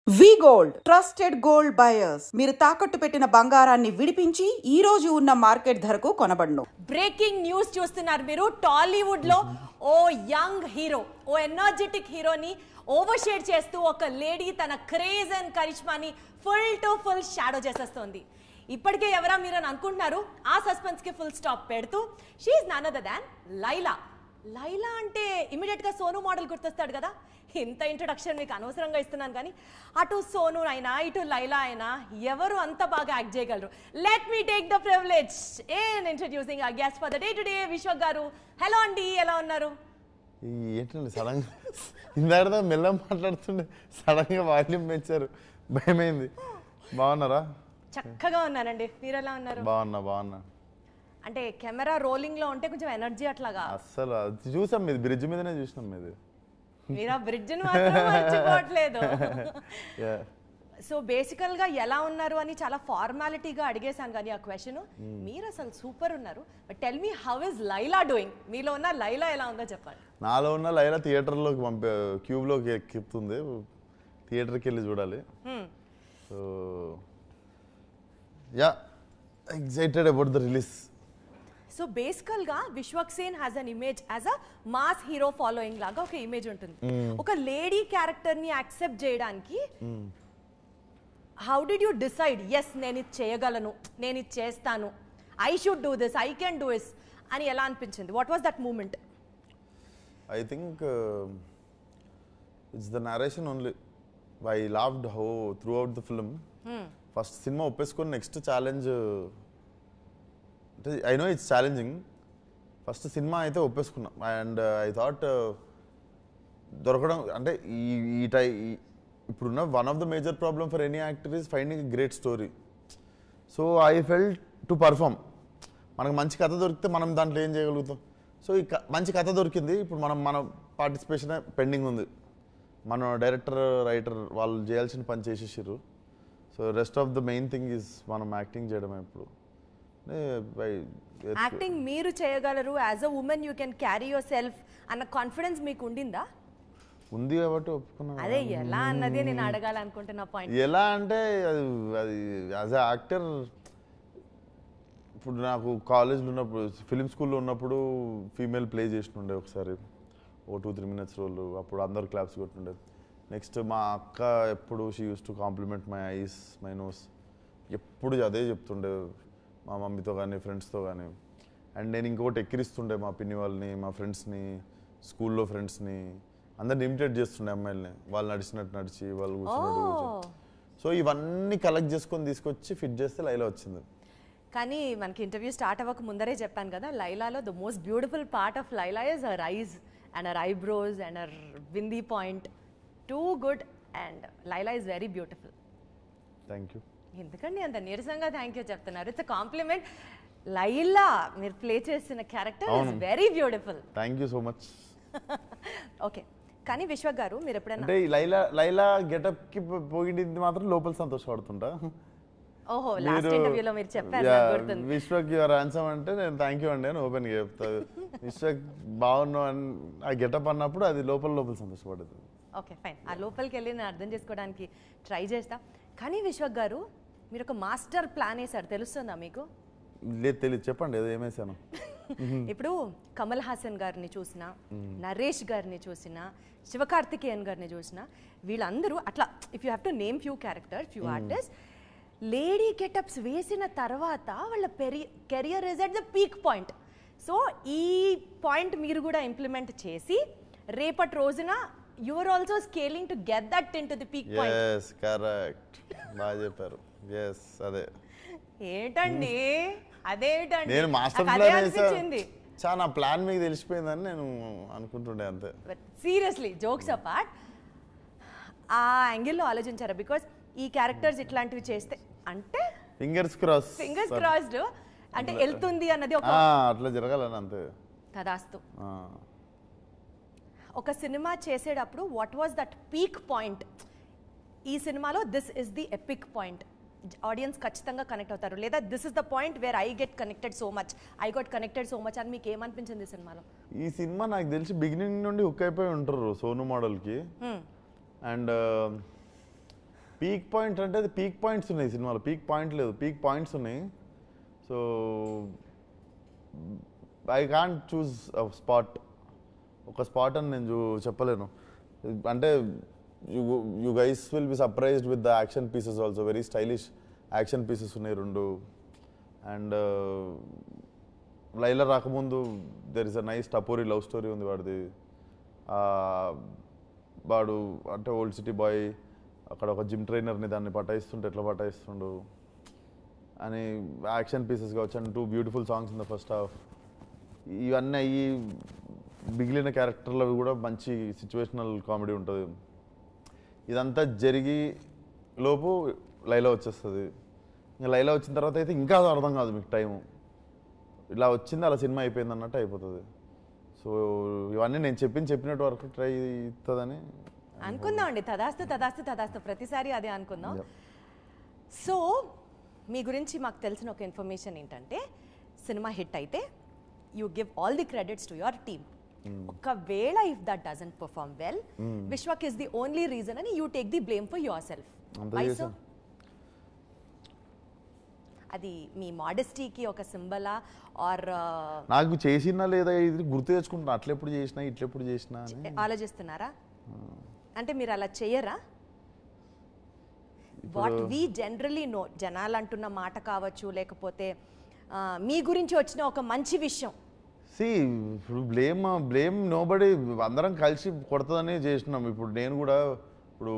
వి gold trusted gold buyers మీరు తాకట్టు పెట్టిన బంగారాన్ని విడిపించి ఈ రోజు ఉన్న మార్కెట్ ధరకు కొనబడును. బ్రేకింగ్ న్యూస్ చూస్తున్నారు మీరు. టాలీవుడ్ లో ఓ యంగ్ హీరో, ఓ ఎనర్జెటిక్ హీరోని ఓవర్షేడ్ చేస్తూ ఒక లేడీ తన క్రేజ్ అండ్ కరిష్మాని ఫుల్ టు ఫుల్ షాడో చేసేస్తోంది. ఇప్పటికే ఎవరా మీరు అని అనుకుంటున్నారు. ఆ సస్పెన్స్ కి ఫుల్ స్టాప్ పెడుతూ she is none other than Laila. Laila అంటే ఇమీడియట్ గా సోను మోడల్ గుర్తొస్తాడు కదా. ఇంత ఇంట్రొడక్షన్ మీకు అనవసరంగా ఇస్తున్నాను కానీ అటు సోను అయినా ఇటు లైలా అయినా ఎవరు అంత బాగా యాక్ట్ చేయగలరు. Let me take the privilege in introducing our guest for the day today, Vishwak గారు. హలో అండి, ఎలా ఉన్నారు? ఏంటండి సడన్ గా ఇందాక మెల్ల మాట్లాడుతుండే సడన్ గా వాల్యూమ్ పెంచారు, భయమైంది. బాగున్నారా? చక్కగా ఉన్నానండి, మీరు ఎలా ఉన్నారు? బాగున్నా. అంటే కెమెరా రోలింగ్ లో ఉంటే కొంచెం ఎనర్జీ అట్లాగా. అస్సలు అది చూసాం, మీది బ్రిడ్జ్ మీదనే చూసినాం. మీది మీరు ఆ బ్రిడ్జ్ మాత్రం మర్చిపోవట్లేదు. సో బేసికల్ గా ఎలా ఉన్నారు అని చాలా ఫార్మాలిటీగా అడిగేశాను కానీ ఆ క్వశ్చన్. మీరు అసలు సూపర్ ఉన్నారు. But tell me, how is Laila doing? మీలో ఉన్న లైలా ఎలా ఉందో చెప్పండి. నాలో ఉన్న లైలా థియేటర్లోకి క్యూబ్లోకి ఎక్కుతుంది, థియేటర్కి వెళ్ళి చూడాలి. So yeah, excited about the release. So బేసికల్ గా Vishwak Sen has an image as a mass hero following లాగా ఒక ఇమేజ్ ఉంటుంది. ఒక లేడీ క్యారెక్టర్ ని యాక్సెప్ట్ చేయడానికి how did you decide, yes నేను ఇది చేయగలను, నేను ఇది చేస్తాను, I should do this, I can do this అని ఎలా అనిపించింది? What was that moment? I think it's the narration only. I loved how throughout the film. First cinema ఒప్పేసుకొని నెక్స్ట్ ఛాలెంజ్ అంటే I know it's challenging. First cinema అయితే ఒప్పేసుకున్నా. And I thought దొరకడం అంటే ఇప్పుడున్న one of the major problem for any actor is finding a great story. So I felt to perform. మనకు మంచి కథ దొరికితే మనం దాంట్లో ఏం చేయగలుగుతాం. సో ఈ మంచి కథ దొరికింది. ఇప్పుడు మన పార్టిసిపేషన్ పెండింగ్ ఉంది. మన డైరెక్టర్, రైటర్ వాళ్ళు చేయాల్సిన పని చేసేసారు. So rest of the main thing is మనం యాక్టింగ్ చేయడమే. ఇప్పుడు యాక్టింగ్ మీరు చేయగలరు, as a women you can carry your self అన్న కాన్ఫిడెన్స్ మీకు ఉండిందా? ఉంది కాబట్టి ఒప్పుకున్నాను. అదే ఎలా అన్నదే నేను అడగాలనుకుంటున్న పాయింట్. ఎలా అంటే అది యాజ్ అ యాక్టర్ ఇప్పుడు నాకు కాలేజ్లో ఉన్నప్పుడు, ఫిలిం స్కూల్లో ఉన్నప్పుడు ఫీమేల్ ప్లే చేస్తుండే ఒకసారి, ఓ 2-3 minutes రోల్. అప్పుడు అందరు క్లాప్స్ కొట్టుండే. నెక్స్ట్ మా అక్క ఎప్పుడు she uses to compliment my eyes, my nose. ఎప్పుడు అదే చెప్తుండే మా మమ్మీతో కానీ ఫ్రెండ్స్తో కానీ. అండ్ నేను ఇంకొకటి ఎక్కిరిస్తుండే మా పిన్ని వాళ్ళని, మా ఫ్రెండ్స్ని, స్కూల్లో ఫ్రెండ్స్ని అందరిని ఇమిటేట్ చేస్తుండే అమ్మాయిల్ని. వాళ్ళు నడిచినట్టు నడిచి, వాళ్ళు కూర్చున్నట్టు కూర్చొని. సో ఇవన్నీ కలెక్ట్ చేసుకొని తీసుకొచ్చి ఫిట్ చేస్తే లైలా వచ్చింది. కానీ మనకి ఇంటర్వ్యూ స్టార్ట్ అవ్వక ముందరే చెప్పాను కదా, లైలాలో the most beautiful part of Laila is her eyes and her eyebrows and her bindi point. Too good and Laila is very beautiful. Thank you. ఎందుకండి అంత నీరసంగా థ్యాంక్ యూ చెప్తున్నారు? It's a compliment. లైలా మీరు ప్లే చేసిన character is very beautiful. Thank you so much. Okay, కానీ విశ్వక్ గారు మీరు ఎప్పుడైనా అంటే లైలా గెటప్ కి పోయింది మాత్రం లోపల సంతోషపడుతుంటా. ఓహో, లాస్ట్ ఇంటర్వ్యూలో మీరు చెప్పారు, విశ్వక్ యువర్ హ్యాండ్సమ్ అంటే నేను థ్యాంక్ యూ అండి అని ఓపెన్ గా చెప్తాను. విశ్వక్ బాగున్నావు అని ఆ గెటప్ అన్నప్పుడు అది లోపల సంతోషపడుతుంది. ఓకే ఫైన్, ఆ లోపలికి వెళ్ళి నేను అర్థం చేసుకోవడానికి ట్రై చేస్తా. కానీ విశ్వక్ గారు మీరు ఒక మాస్టర్ ప్లాన్ వేశారు, తెలుస్తుందా మీకు? లేదు, తెలియదు, చెప్పండి ఏదో ఏమేసాను. ఇప్పుడు కమల్ హాసన్ గారిని చూసినా, నరేష్ గారిని చూసినా, శివకార్తికేయన్ గారిని చూసినా, వీళ్ళందరూ అట్లా if you have to name few characters, few artist, lady getups వేసిన తర్వాత వాళ్ళ career is at the peak point. So ఈ పాయింట్ మీరు కూడా ఇంప్లిమెంట్ చేసి రేపటి రోజున you are also scaling to get that into the peak point. Yes, correct. బాగా చెప్పారు. yes, అదే. ఏంటండి అదేంటండి? నేను మాస్టర్ ప్లాన్ చేశాను. చాలా ప్లాన్ మీకు తెలిసిపోయిందని నేను అనుకుంటుండే అంతే. సీరియస్లీ, జోక్స్ అపార్ట్, ఆ యాంగిల్లో ఆలోచించారా? బికాస్ ఈ క్యారెక్టర్స్ ఇట్లాంటివి చేస్తే అంటే ఫింగర్స్ క్రాస్డ్ అంటే వెళ్తుంది అన్నది ఒక అట్లా జరగాలని అంతే. తదాస్తు. ఒక సినిమా చేసేటప్పుడు what was that peak point? ఈ సినిమాలో this is the epic point, audience ఖచ్చితంగా కనెక్ట్ అవుతారు, లేదా this is the point where I get connected so much అని మీకు ఏమనిపించింది ఈ సినిమాలో? ఈ సినిమా నాకు తెలిసి బిగినింగ్ నుండి హుక్ అయిపోయి ఉంటారు సోను మోడల్కి. అండ్ పీక్ పాయింట్ అంటే అది పీక్ పాయింట్స్ ఉన్నాయి సినిమాలో, పీక్ పాయింట్ లేదు, పీక్ పాయింట్స్ ఉన్నాయి. So I can't choose spot, ఒక స్పాట్ అని నేను చెప్పలేను. అంటే you guys will be surprised with the action pieces also, very stylish action pieces ఉన్నాయి 2. అండ్ లైలా రాకముందు there is a nice tapori love story ఉంది వాడిది. వాడు అంటే ఓల్డ్ సిటీ బాయ్, అక్కడ ఒక జిమ్ ట్రైనర్ని దాన్ని పటాయిస్తుంటే ఎట్లా పటాయిస్తుండు అని యాక్షన్ పీసెస్ కావచ్చు. And 2 beautiful songs in the first half. ఇవన్నీ అయ్యి మిగిలిన క్యారెక్టర్లు కూడా మంచి సిచ్యువేషనల్ కామెడీ ఉంటుంది. ఇదంతా జరిగి లోపు లైలా వచ్చేస్తుంది. ఇంకా లైలా వచ్చిన తర్వాత అయితే ఇంకా అర్థం కాదు మీకు టైము, ఇలా వచ్చింది అలా సినిమా అయిపోయింది అన్నట్టు అయిపోతుంది. సో ఇవన్నీ నేను చెప్పినట్టు వరకు ట్రై అవుతుందని అనుకుందామండి. తదాస్తు తదాస్తు తదాస్తు, ప్రతిసారి అదే అనుకుందాం. సో మీ గురించి మాకు తెలిసిన ఒక ఇన్ఫర్మేషన్ ఏంటంటే, సినిమా హిట్ అయితే you give all the credits to your team. ఒకవేళ if that doesn't perform well, Vishwak is the only reason అని you take the blame for yourself. అది మీ మోడెస్టీకి ఒక సింబలా ఆర్ నాకు చేసినా లేదా ఇది గుర్తు తెచ్చుకుంటున్నా, అట్లెప్పుడు చేసినా ఇట్లెప్పుడు చేసినా ఆలోచిస్తున్నారా? అంటే మీరు అలా చేయరా? వాట్ వీ జనరలీ నో, జనాలు అంటున్న మాట కావచ్చు, లేకపోతే మీ గురించి వచ్చిన ఒక మంచి విషయం. ఇప్పుడు బ్లేమ్ నోబడి, అందరం కలిసి కొడుతుందని చేసినాం. ఇప్పుడు నేను కూడా ఇప్పుడు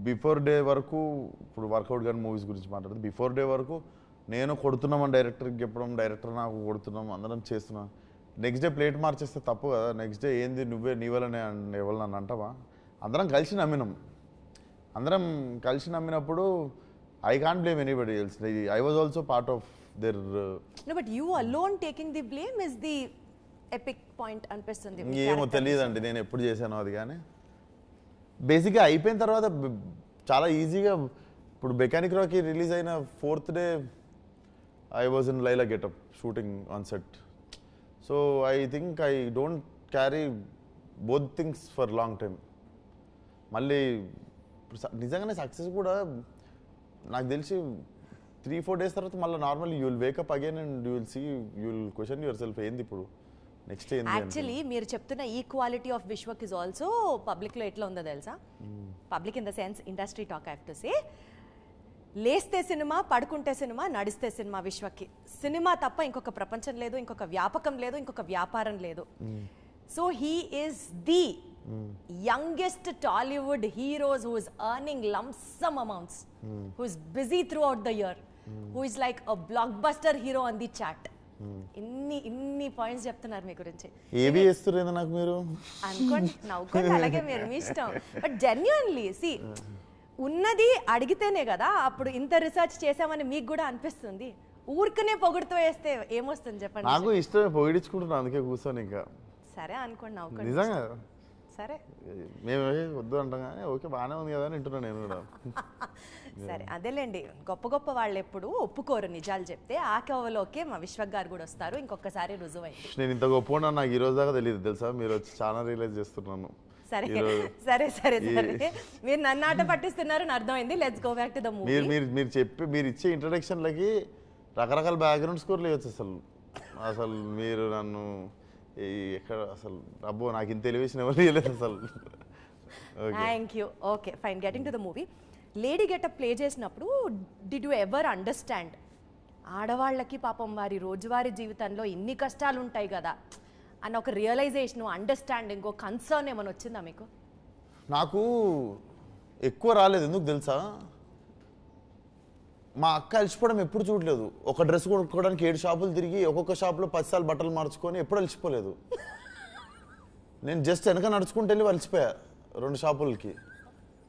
బిఫోర్ డే వరకు, ఇప్పుడు వర్కౌట్ కానీ మూవీస్ గురించి మాట్లాడుతుంది, బిఫోర్ డే వరకు నేను కొడుతున్నామని డైరెక్టర్కి చెప్పడం, డైరెక్టర్ నాకు కొడుతున్నాం, అందరం చేస్తున్నాం. నెక్స్ట్ డే ప్లేట్ మార్చేస్తే తప్పు కదా. నెక్స్ట్ డే ఏంది నువ్వే నీ వల్లనే ఎవరు నన్ను అంటావా? అందరం కలిసి నమ్మినాం. అందరం కలిసి నమ్మినప్పుడు I can't blame anybody else. I was also part of there. No, but you alone taking the blame is the epic point అనిపిస్తుంది. ఏమో తెలియదండి నేను ఎప్పుడు చేశానో అది. కానీ బేసిక్గా అయిపోయిన తర్వాత చాలా ఈజీగా, ఇప్పుడు మెకానిక్ రాకీ రిలీజ్ అయిన 4th day I was in Laila getup shooting on set. So I think I don't carry both things for long time. మళ్ళీ నిజంగానే సక్సెస్ కూడా నాకు తెలిసి 3-4 days తర్వాత మళ్ళీ normal you will wake up again and you will see, you will question yourself ఏంది ఇప్పుడు next ఏంది. యాక్చువల్లీ మీరు చెప్తున్న equality of Vishwak is also పబ్లిక్లో ఎట్లా ఉందో తెలుసా? Public in the sense industry talk I have to say, లేస్తే సినిమా, పడుకుంటే సినిమా, నడిస్తే సినిమా. విశ్వక్కి సినిమా తప్ప ఇంకొక ప్రపంచం లేదు, ఇంకొక వ్యాపకం లేదు, ఇంకొక వ్యాపారం లేదు. So he is the youngest Tollywood heroes who is earning lump sum amounts, who is busy throughout the year, who is like a blockbuster hero on the chart. ఇన్ని పాయింట్స్ చెప్తున్నారు మీ గురించి. ఏవి చేస్తున్నారు నాకు మీరు అనుకోండి, నవ్వుకోండి, అలాగే మీరు మీ ఇష్టం. బట్ జెన్యున్లీ సి, ఉన్నది అడిగితేనే కదా అప్పుడు ఇంత రీసెర్చ్ చేసామని మీకు కూడా అనిపిస్తుంది. ఊరికనే పొగుడుతూ వేస్తే ఏమొస్తుంది చెప్పండి? నాకు ఇష్టమే పొగిడించుకుంటున్నా, అందుకే కూర్చొని. ఇంకా సరే అనుకోండి, నవ్వుకోండి. నిజంగా సరే, మేము వద్దు అంటాం కానీ ఓకే బాగానే ఉంది కదా అని వింటున్నాను నేను కూడా. సరే అదేలేండి, గొప్ప గొప్ప వాళ్ళు ఎప్పుడు ఒప్పుకోరు నిజాలు చెప్తే. ఆ కవలోకే మా విశ్వక్ గారు కూడా వస్తారు, ఇంకొకసారి రుజువైంది. నేను ఇంత గొప్ప నాకు ఈ రోజు దాకా తెలియదు తెలుసా, మీరు వచ్చి చాలా రియలైజ్ చేస్తున్నాను. సరే సరే సరే సరే, మీరు నన్ను ఆట పట్టిస్తున్నారని అర్థమైంది. Let's go back to the movie. మీరు ఇచ్చే ఇంట్రడక్షన్లకి రకరకాల బ్యాక్గ్రౌండ్ స్కోర్లు ఇవ్వచ్చు. అసలు మీరు నన్ను ఎక్కడ అసలు అబ్బో నాకు ఇంత ఎలివేషన్ ఎవరు ఇవ్వలేదు అసలు. Thank you. Okay fine, getting to the movie. Lady getup play చేసినప్పుడు డిడ్ యూ ఎవర్ అండర్స్టాండ్ ఆడవాళ్ళకి పాపం వారి రోజువారీ జీవితంలో ఇన్ని కష్టాలు ఉంటాయి కదా అన్న ఒక రియలైజేషన్, అండర్స్టాండింగ్, కన్సర్న్ ఏమైనా వచ్చిందా మీకు? నాకు ఎక్కువ రాలేదు. ఎందుకు తెలుసా, మా అక్క అలసిపోవడం ఎప్పుడు చూడలేదు. ఒక డ్రెస్ కొనుక్కోవడానికి 7 షాపులు తిరిగి ఒక్కొక్క షాప్లో 10 సార్లు బట్టలు మార్చుకొని ఎప్పుడు అలసిపోలేదు. నేను జస్ట్ వెనక నడుచుకుంటూ వెళ్ళి అలసిపోయా 2 షాపులకి.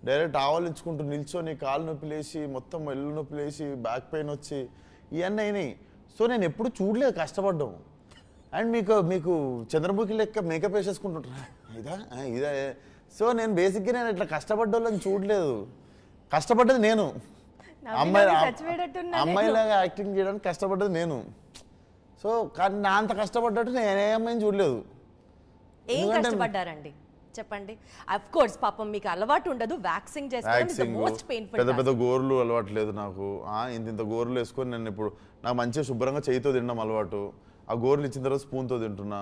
డైరెక్ట్ ఆవలించుకుంటూ నిల్చొని కాలు నొప్పి లేచి, మొత్తం ఎల్లు నొప్పి లేచి, బ్యాక్ పెయిన్ వచ్చి ఇవన్నీ అయినాయి. సో నేను ఎప్పుడు చూడలేదు కష్టపడ్డాం. అండ్ మీకు చంద్రముఖి లెక్క మేకప్ వేసేసుకుంటుంటా ఇదా. సో నేను బేసిక్గా నేను ఇట్లా కష్టపడ్డోళ్ళని చూడలేదు. కష్టపడ్డది నేను, అమ్మాయిలాగా యాక్టింగ్ చేయడానికి కష్టపడ్డది నేను. సో కానీ నా అంత కష్టపడ్డట్టు నేనే అమ్మాయిని చూడలేదు. ఏం కష్టపడ్డారండి చెప్పండి. అఫ్ కోర్స్ పాపం మీకు అలవాటు ఉండదు, వ్యాక్సింగ్ చేసుకోవడం మోస్ట్ పెయిన్ఫుల్. పెద్ద పెద్ద గోర్లు అలవాటు లేదు నాకు. ఇంత గోర్లు వేసుకొని నేను ఇప్పుడు నాకు మంచిగా శుభ్రంగా చేయితో తినడం అలవాటు. ఆ గోర్లు ఇచ్చిన తర్వాత స్పూన్తో తింటున్నా.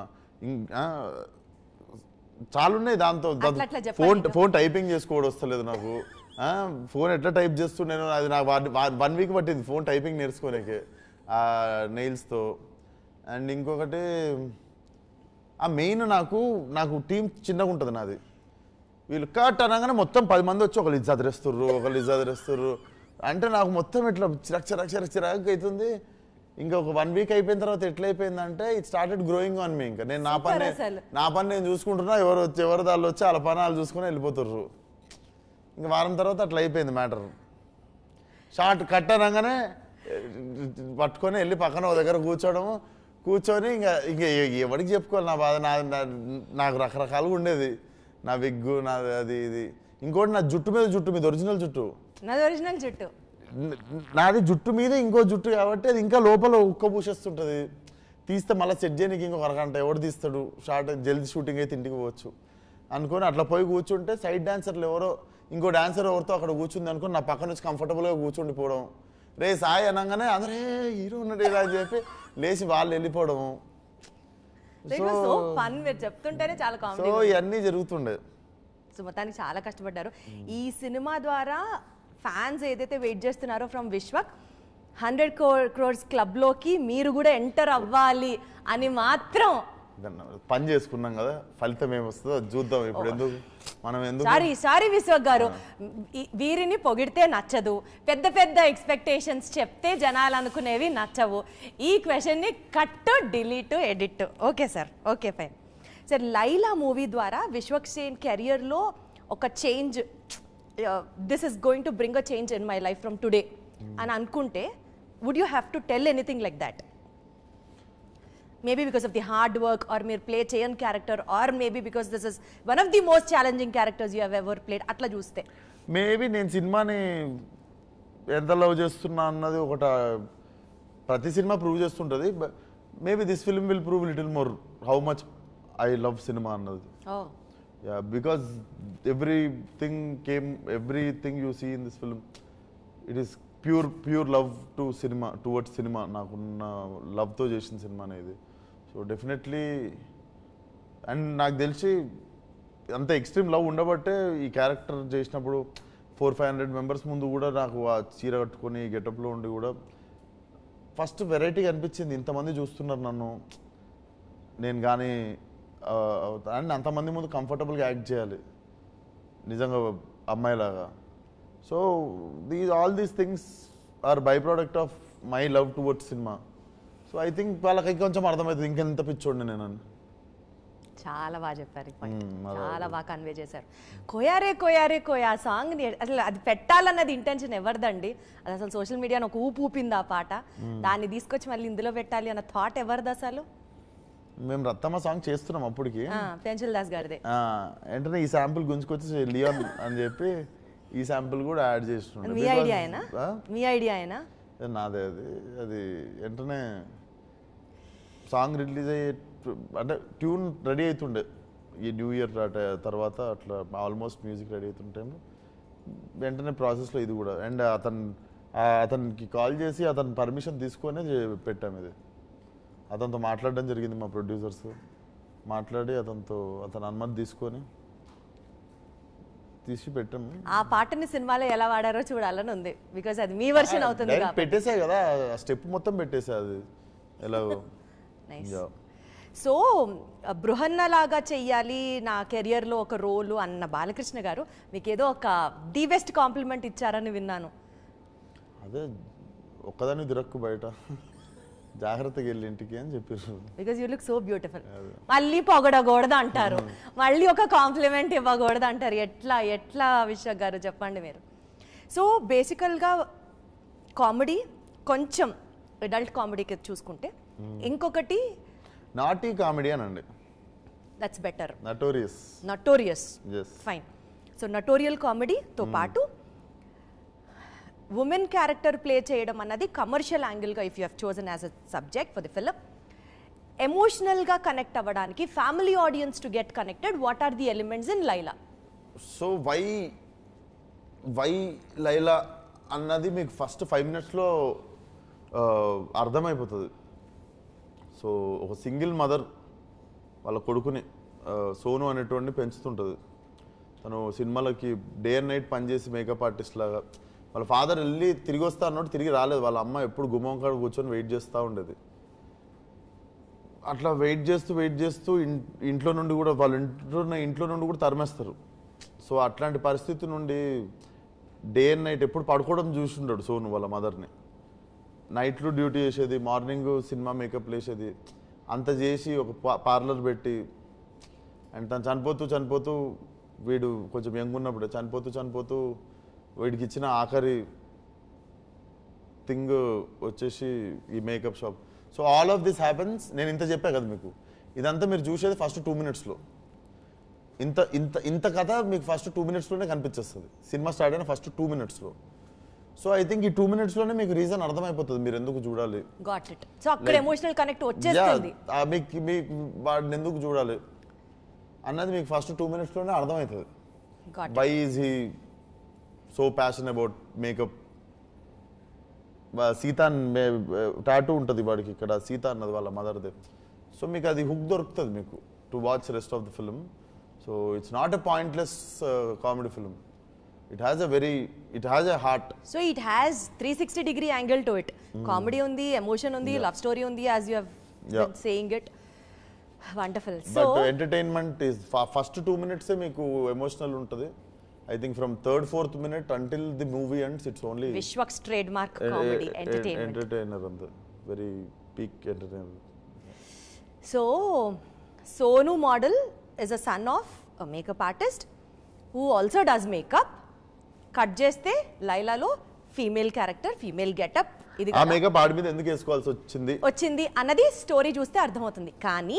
చాలా ఉన్నాయి దాంతో. ఫోన్ టైపింగ్ చేసుకోవడం వస్తలేదు నాకు. ఫోన్ ఎట్లా టైప్ చేస్తున్నాను అది నాకు 1 వీక్ పట్టింది ఫోన్ టైపింగ్ నేర్చుకోలేకే నెయిల్స్తో. అండ్ ఇంకొకటి మెయిన్ నాకు టీం చిన్నగా ఉంటుంది నాది. వీళ్ళు కట్ అనగానే మొత్తం 10 మంది వచ్చి ఒకళ్ళు ఇజ్జాదిరేస్తుర్రు అంటే నాకు మొత్తం ఇట్లా చిరాకు అవుతుంది. ఇంకా ఒక 1 వీక్ అయిపోయిన తర్వాత ఎట్లా అయిపోయిందంటే it started growing on me. ఇంకా నేను నా పని నేను చూసుకుంటున్నా, ఎవరు దాళ్ళు వచ్చి వాళ్ళ పని వాళ్ళు చూసుకుని వెళ్ళిపోతుర్రు. ఇంకా వారం తర్వాత అట్లా అయిపోయింది మ్యాటర్. షార్ట్ కట్ అనగానే పట్టుకొని వెళ్ళి పక్కన ఒక దగ్గర కూర్చొని ఇంకా ఎవరికి చెప్పుకోవాలి నా బాధ. నాకు రకరకాలుగా ఉండేది. నా విగ్గు నాది అది ఇది. ఇంకోటి నా జుట్టు మీద ఒరిజినల్ జుట్టు. నాది జుట్టు మీద ఇంకో జుట్టు కాబట్టి అది ఇంకా లోపల ఉక్క పూసేస్తుంటుంది. తీస్తే మళ్ళీ సెట్ చేయడానికి ఇంకొక అరగంట ఎవడు తీస్తాడు. జల్దీ షూటింగ్ అయితే ఇంటికి పోవచ్చు అనుకొని అట్లా పోయి కూర్చుంటే సైడ్ డాన్సర్లు ఇంకో డాన్సర్ ఎవరితో అక్కడ కూర్చుంది అనుకుని నా పక్కన వచ్చి కంఫర్టబుల్గా కూర్చుండిపోవడం. రే సాయి అనగానే అందరే హీరో ఉన్నాడు ఇలా అని చెప్పి లేచి వాళ్ళు వెళ్ళిపోవడము. సో ఇవన్నీ జరుగుతుండే. సో మొత్తానికి చాలా కష్టపడ్డారు. ఈ సినిమా ద్వారా ఫ్యాన్స్ ఏదైతే వెయిట్ చేస్తున్నారో ఫ్రమ్ విశ్వక్ 100 crores క్లబ్లోకి మీరు కూడా ఎంటర్ అవ్వాలి అని మాత్రం పని చేసుకున్నాం కదా, ఫలితం ఏమొస్తుందో చూద్దాం. ఇప్పుడు సారీ విశ్వక్ గారు, వీరిని పొగిడితే నచ్చదు, పెద్ద ఎక్స్పెక్టేషన్స్ చెప్తే జనాలు అనుకునేవి నచ్చవు. ఈ క్వశ్చన్ని cut, delete, edit. Okay sir, okay fine sir. Laila movie ద్వారా విశ్వక్ సేన్ కెరియర్లో ఒక change, this is going to bring a change in my life from today అని అనుకుంటే would you have to tell anything like that? Maybe because of the hard work, or mere play chain character, or maybe because this is one of the most challenging characters you have ever played. Atla చూస్తే maybe నేను సినిమాని ఎంత love చేస్తున్నా అన్నది ఒకట ప్రతి సినిమా prove చేస్తుంటుంది. Maybe this film will prove little more how much I love cinema అన్నది. Yeah, because everything you see in this film it is pure love to cinema, towards cinema. నాకున్న లవ్తో చేసిన సినిమా అనేది. సో డెఫినెట్లీ, అండ్ నాకు తెలిసి అంత extreme love ఉండబట్టే ఈ క్యారెక్టర్ చేసినప్పుడు 400-500 మెంబర్స్ ముందు కూడా నాకు ఆ చీర కట్టుకొని గెటప్లో ఉండి కూడా ఫస్ట్ వెరైటీగా అనిపించింది. ఇంతమంది చూస్తున్నారు నన్ను, నేను కానీ అండ్ అంతమంది ముందు కంఫర్టబుల్గా యాక్ట్ చేయాలి నిజంగా అమ్మాయిలాగా. So all these things are byproduct of my love towards cinema. So I think వాళ్ళకి కొంచెం అర్థమవుతుంది ఇంకెంత పిచ్చోడిని నేను. చాలా బాగా చెప్పారు, చాలా బాగా కన్వే చేశారు. కోయారే కోయా సాంగ్ అసలు అది పెట్టాలన్నది ఇంటెన్షన్ ఎవరిదండి? అది అసలు సోషల్ మీడియాలో ఒక ఊపింది ఆ పాట. దాన్ని తీసుకొచ్చి మళ్ళీ ఇందులో పెట్టాలి అన్న థాట్ ఎవరిది అసలు? మేము రత్తమ్మ సాంగ్ చేస్తున్నాం అప్పటికి, పెంచల్ దాస్ గారిదే. వెంటనే ఈ శాంపుల్ గుంజుకొచ్చి లియోన్ అని చెప్పి ఈ శాంపుల్ కూడా యాడ్ చేస్తున్నాం. మీ ఐడియా నాదే. అది వెంటనే సాంగ్ రిలీజ్ అయ్యే అంటే ట్యూన్ రెడీ అవుతుండే ఈ న్యూ ఇయర్ తర్వాత అట్లా ఆల్మోస్ట్ మ్యూజిక్ రెడీ అవుతుంటే వెంటనే ప్రాసెస్లో ఇది కూడా. అండ్ అతనికి కాల్ చేసి అతని పర్మిషన్ తీసుకొని పెట్టాము. ఇది అతనితో మాట్లాడడం జరిగింది, మా ప్రొడ్యూసర్స్ మాట్లాడి అతని అనుమతి తీసుకొని తీసి పెట్టాము. ఆ పాటని సినిమాలో ఎలా వాడారో చూడాలని ఉంది, బికాజ్ అది మీ వర్షన్ అవుతుంది. పెట్టేసా కదా, స్టెప్ మొత్తం పెట్టేసా అది ఎలాగో. సో బృహన్నలాగా చెయ్యాలి నా కెరియర్లో ఒక రోలు అన్న బాలకృష్ణ గారు మీకు ఏదో ఒక ది బెస్ట్ కాంప్లిమెంట్ ఇచ్చారని విన్నాను. అదే ఒక్కదాన్ని దిరక్కు బయట జాగ్రత్తగా వెళ్ళి ఇంటికి అని చెప్పారు. Because you look so beautiful. మళ్ళీ పొగడకూడదు అంటారు, మళ్ళీ ఒక కాంప్లిమెంట్ ఇవ్వకూడదు అంటారు. ఎట్లా విశ్వక్ గారు చెప్పండి మీరు. సో బేసికల్గా కామెడీ కొంచెం అడల్ట్ కామెడీకి చూసుకుంటే, ఇంకొకటి నాటీ కామెడీ అనండి. That's better. Notorious fine. So నటోరియల్ కామెడీతో పాటు ఉమెన్ క్యారెక్టర్ ప్లే చేయడం అన్నది కమర్షియల్ యాంగిల్గా if you have chosen as a subject for the film ఎమోషనల్గా కనెక్ట్ అవ్వడానికి family audience to get connected what are the elements in Laila? So why Laila అన్నది మీకు ఫస్ట్ 5 minutesలో అర్థమైపోతుంది. సో ఒక సింగిల్ మదర్ వాళ్ళ కొడుకుని సోను అనేటువంటి పెంచుతుంటుంది. తను సినిమాలకి డే అండ్ నైట్ పనిచేసి మేకప్ ఆర్టిస్ట్ లాగా, వాళ్ళ ఫాదర్ వెళ్ళి తిరిగి వస్తా అన్నట్టు తిరిగి రాలేదు. వాళ్ళ అమ్మ ఎప్పుడు గుమ్మం కాడ కూర్చొని వెయిట్ చేస్తూ ఉండేది. అట్లా వెయిట్ చేస్తూ ఇంట్లో నుండి కూడా వాళ్ళ ఇంట్లో నుండి కూడా తరిమేస్తారు. సో అట్లాంటి పరిస్థితి నుండి డే అండ్ నైట్ ఎప్పుడు పడుకోవడం చూసిండాడు సోను వాళ్ళ మదర్ని. నైట్లో డ్యూటీ చేసేది, మార్నింగ్ సినిమా మేకప్ వేసేది, అంత చేసి ఒక పార్లర్ పెట్టి అండ్ తను చనిపోతూ వీడు కొంచెం యంగ్ ఉన్నప్పుడు చనిపోతూ వీడికి ఇచ్చిన ఆఖరి థింగ్ వచ్చేసి ఈ makeup shop. So all of this happens. నేను ఇంత చెప్పా కదా మీకు, ఇదంతా మీరు చూసేది ఫస్ట్ 2 minutesలో. ఇంత కథ మీకు ఫస్ట్ 2 minutesలోనే కనిపించేస్తుంది. సినిమా స్టార్ట్ అయిన ఫస్ట్ 2 minutesలో. సో ఐ థింక్ ఈ 2 minutesలోనే మీకు రీజన్ అర్థమైపోతుంది మీరు ఎందుకు చూడాలి. Got it. సో అక్కడ ఎమోషనల్ కనెక్ట్ వచ్చేస్తుంది. మీకు వాడిని ఎందుకు చూడాలి అన్నది మీకు ఫస్ట్ 2 minutesలోనే అర్థమవుతుంది. Why is he so passion about makeup. Sita tattoo ఉంటుంది వాడికి ఇక్కడ, సీత అన్నది వాళ్ళ మదర్దే. సో మీకు అది హుక్ దొరుకుతుంది మీకు to watch rest of the film. So it's not a pointless comedy film. It has a heart. So it has 360-degree angle to it. Comedy undi, emotion undi, love story undi, as you have been saying it. Wonderful. So but entertainment is first 2 minutes meeku emotional untadi. I think from 3rd, 4th minute until the movie ends, it's only Vishwak's trademark comedy entertainment. Entertainer and very peak entertainer. So Sonu model is a son of a makeup artist who also does makeup. Cut చేస్తే లైలాలో female character, female getup, ఇది ఆ makeup ఆడి మీద ఎందుకు వేసుకోవాల్సి వచ్చింది అన్నది story చూస్తే అర్థమవుతుంది. కానీ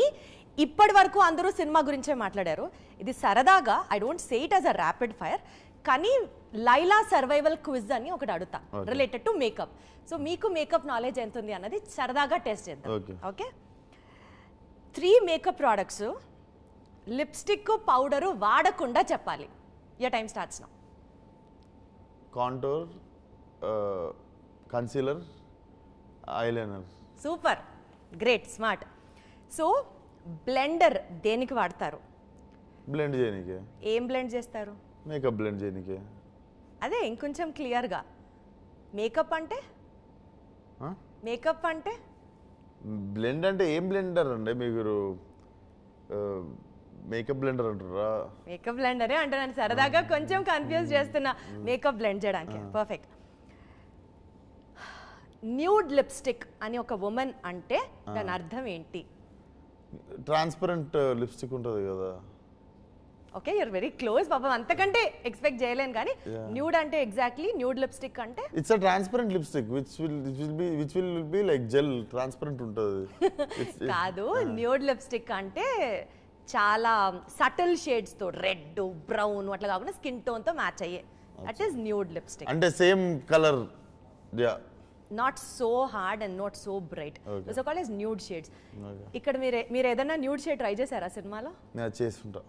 ఇప్పటి వరకు అందరూ సినిమా గురించే మాట్లాడారు. ఇది సరదాగా, I don't say it as a rapid fire, కానీ లైలా సర్వైవల్ క్విజ్ అని ఒకటి అడుగుతా రిలేటెడ్ టు మేకప్. సో మీకు మేకప్ నాలెడ్జ్ ఎంత ఉంది అన్నది సరదాగా టెస్ట్ చేద్దాం. Okay, 3 makeup products lipstick powder వాడకుండా చెప్పాలి. Your time starts now. Contour, concealer, eyeliner. Super, great, smart. So blender దేనికి వాడతారు? బ్లెండ్ చేయనీకే. ఏం బ్లెండ్ చేస్తారు? మేకప్ బ్లెండ్ చేయనీకే. అదే ఇంకొంచెం క్లియర్గా. మేకప్ అంటే బ్లెండ్ అంటే ఏం బ్లెండర్ అండి మీరు? మేకప్ బ్లెండర్ అంటారా? మేకప్ బ్లెండరే అంటున్నాను, సరదాగా కొంచెం కన్ఫ్యూజ్ చేస్తున్నా మేకప్ బ్లెండ్ చేయడానికి. పర్ఫెక్ట్. న్యూడ్ లిప్స్టిక్ అని ఒక ఉమెన్ అంటే దాని అర్థం ఏంటి? ట్రాన్స్పరెంట్ లిప్స్టిక్ ఉంటుంది కదా. Okay, you're very close. పాపం అంతకంటే ఎక్స్పెక్ట్ చేయలేను. కానీ న్యూడ్ అంటే ఎగ్జాక్ట్లీ న్యూడ్ లిప్స్టిక్ అంటే it's a transparent lipstick which will be like gel, transparent ఉంటుంది. కాదు, న్యూడ్ లిప్స్టిక్ అంటే చాలా సటిల్ షేడ్స్ తో, రెడ్, బ్రౌన్ అట్లా కాకుండా స్కిన్ టోన్ తో మ్యాచ్ అయ్యే, దట్ ఈస్ న్యూడ్ లిప్స్టిక్. అంటే same colour, not so hard and not so bright. So called as nude shades. ఇక్కడ మీరు ఏదైనా న్యూడ్ షేడ్ ట్రై చేశారా సినిమాలో? నేను చేస్తుంటా.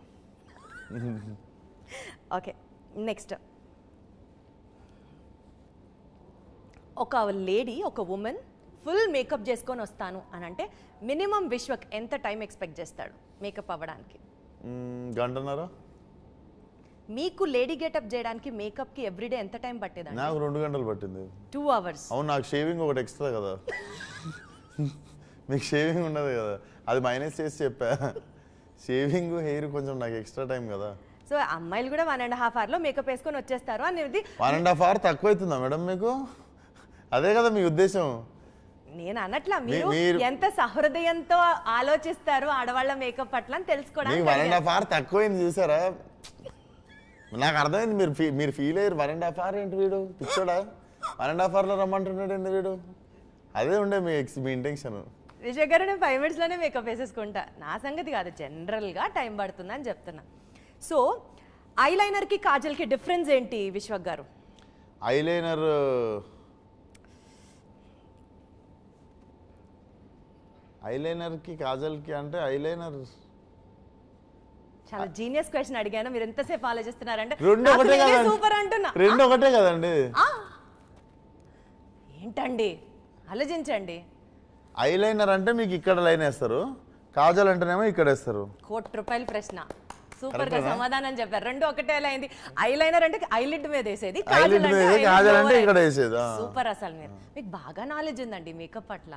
Okay, next. ఒక లేడీ, ఒక ఉమెన్ ఫుల్ మేకప్ చేసుకొని వస్తాను అని అంటే మినిమం విశ్వక్ ఎంత టైం ఎక్స్పెక్ట్ చేస్తాడు మేకప్ అవ్వడానికి? గంటన్నర. మీకు లేడీ గెటప్ చేయడానికి మేకప్ కి ఎవ్రీడే ఎంత టైం పట్టేది? నాకు 2 గంటలు పట్టింది. 2 hours. అవును, నాకు షేవింగ్ ఒకటి ఎక్స్ట్రా కదా. మీకు షేవింగ్ ఉండదు కదా, అది మైనస్ చేసి చెప్పా. షేవింగ్, హెయిర్ కొంచెం నాకు ఎక్స్ట్రా టైం కదా. సో అమ్మాయిలు కూడా 1.5 hour లో మేకప్ వేసుకొని వచ్చేస్తారు అనేది. 1.5 hour తక్కువ అవుతుందా మేడం మీకు? అదే కదా మీ ఉద్దేశం? నేను అన్నట్లా మీరు ఎంత సహృదయంతో ఆలోచిస్తారు ఆడవాళ్ళ మేకప్ పట్ల అని తెలుసుకోవడానికి. 1.5 hour తక్కువైంది చూసారా? నాకు అర్థమైంది మీరు ఫీల్ అయ్యారు. 1.5 hour ఏంటి వీడు పిచ్చోడా, 1.5 hour లో రమ్మంటున్నాడు ఏంటి వీడు? అదే ఉండే మీ ఇంటెన్షన్. విజయ్ గారు, నేను 5 minutes లోనే మేకప్ వేసేసుకుంటా. నా సంగతి కాదు, జనరల్గా టైం పడుతుంది అని చెప్తున్నా. సో ఐలైనర్కి కాజల్కి డిఫరెన్స్ ఏంటి విశ్వక్ గారు? ఐలైనర్కి కాజల్కి అంటే ఐలైనర్ చాలా జీనియస్ క్వశ్చన్ అడిగాను, మీరు ఎంతసేపు ఆలోచిస్తున్నారంటే రెండు ఒకటే కదండి. సూపర్ అంటున్నా. రెండు ఒకటే కదండి. ఏంటండి ఆలోచించండి. ఐలైనర్ అంటే మీకు ఇక్కడ లైన్ వేస్తారు, కాజల్ అంటేనేమో ఇక్కడ వేస్తారు. ₹1,00,000 ప్రశ్న. సూపర్ గా సమాధానం చెప్పారు. రెండు ఒకటే అయింది. ఐలైనర్ అంటే ఐలిడ్ మీద వేసేది, కాజల్ అంటే ఇక్కడ వేసేది. సూపర్. అసలు మీరు మీకు బాగా నాలెడ్జ్ ఉందండి మేకప్ పట్ల.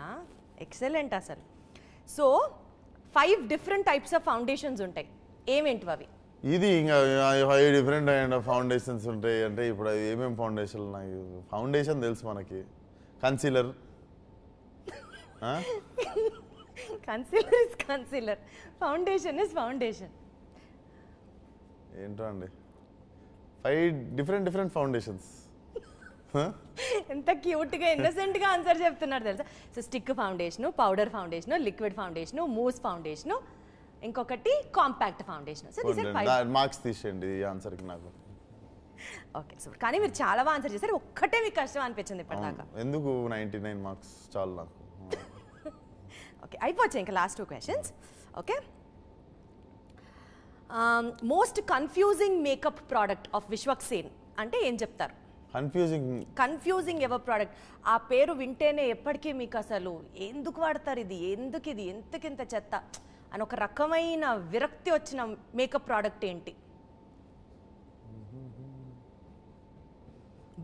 ఎక్సలెంట్ అసలు. So 5 different types of foundations ఉంటాయి. ఏమేంటి అవి? ఇది ఇంకా 5 డిఫరెంట్ అయిన ఫౌండేషన్స్ ఉంటాయి. అంటే ఇప్పుడు ఏమేమి ఫౌండేషన్? నాకు ఫౌండేషన్ తెలుసు, మనకి concealer. Concealer is concealer, foundation is foundation. ఏంటో అండి 5 డిఫరెంట్ ఫౌండేషన్స్. ఎంత క్యూట్ గా ఇన్నసెంట్ గా ఆన్సర్ చెప్తున్నారు తెలుసా. So stick foundation, powder foundation, liquid foundation, mousse foundation, ఇంకొకటి compact foundation. So this are 5 marks తీసేయండి ఈ ఆన్సర్ కి నాకు. Okay super. కానీ మీరు చాలా బాగా ఆన్సర్ చేశారు. ఒక్కటే మీకు కష్టం అనిపించింది ఇప్పటిదాకా. ఎందుకు 99 మార్క్స్ చాలు నాకు. ఓకే అయిపోతాయి ఇంకా last 2 questions. Okay, most confusing makeup product of Vishwak Sen అంటే ఏం చెప్తారు? Confusing ever product. ఆ పేరు వింటేనే ఎప్పటికీ మీకు అసలు ఎందుకు వాడతారు ఇది, ఎందుకింత చెత్త అని ఒక రకమైన విరక్తి వచ్చిన మేకప్ ప్రోడక్ట్ ఏంటి?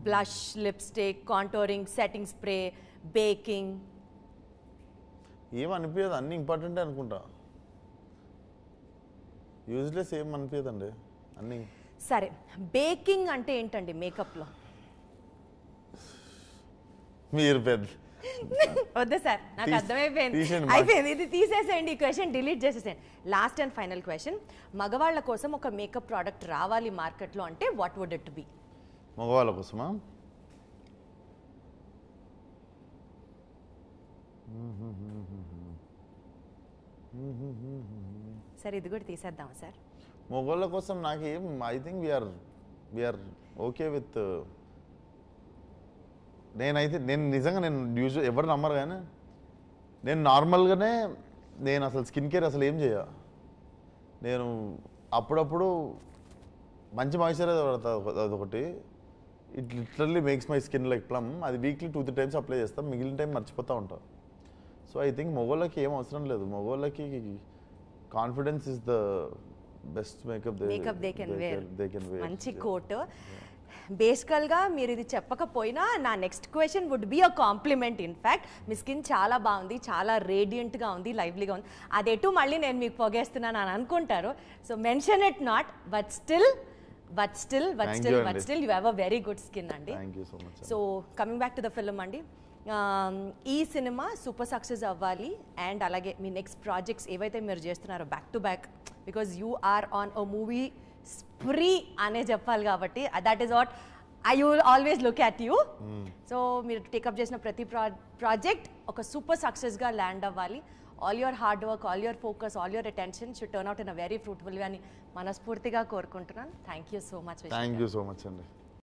Blush, lipstick, contouring, setting spray, baking. ఏమనిపించదు, అన్ని ఇంపార్టెంటే అనుకుంటా. యూజ్లెస్ ఏం అనిపించదండి అన్ని. సరే, బేకింగ్ అంటే ఏంటండి మేకప్లో? మీరు పెద్ద వద్దు సార్, నాకు అర్థమైపోయింది. అయిపోయింది, ఇది తీసేసేయండి, ఈ క్వశ్చన్ డిలీట్ చేసేసేయండి. లాస్ట్ అండ్ ఫైనల్ క్వశ్చన్, మగవాళ్ళ కోసం ఒక మేకప్ ప్రోడక్ట్ రావాలి మార్కెట్లో అంటే వాట్ వుడ్ ఇట్ బి? మగవాళ్ళ కోసమా? సార్ ఇది కూడా తీసేద్దామా సార్? మగవాళ్ళ కోసం నాకేం, I think we're okay with. నేను నిజంగా యూజువల్ ఎవరు నమ్మరు కానీ నేను నార్మల్గానే నేను అసలు స్కిన్ కేర్ అసలు ఏం చేయ. నేను అప్పుడప్పుడు మంచి మాయిశ్చరైజర్ వాడతా, అదొకటి. It literally makes my skin like plum. అది వీక్లీ 2-3 టైమ్స్ అప్లై చేస్తాం, మిగిలిన టైం మర్చిపోతూ ఉంటాం. సో ఐ థింక్ మగవాళ్ళకి ఏం అవసరం లేదు. మగవాళ్ళకి confidence is the best makeup they can wear. మంచి కోట్. బేసికల్గా మీరు ఇది చెప్పకపోయినా నా next question would be a compliment. In fact మీ స్కిన్ చాలా బాగుంది, చాలా రేడియంట్గా ఉంది, లైవ్లీగా ఉంది. అదేటు మళ్ళీ నేను మీకు పొగేస్తున్నాను అని అనుకుంటారు. So mention it not, but still you have a very good skin అండి. So coming back to the film అండి, ఈ సినిమా సూపర్ సక్సెస్ అవ్వాలి అండ్ అలాగే మీ నెక్స్ట్ ప్రాజెక్ట్స్ ఏవైతే మీరు చేస్తున్నారో back to back, because you are on a movie spree అనే చెప్పాలి కాబట్టి that is what I will always look at you. So మీరు టేకప్ చేసిన ప్రతి ప్రాజెక్ట్ ఒక సూపర్ సక్సెస్గా ల్యాండ్ అవ్వాలి. All your hard work, all your focus, all your attention should turn out in a very fruitful way అని మనస్ఫూర్తిగా కోరుకుంటున్నాను. Thank you so much. Thank you so much అండి.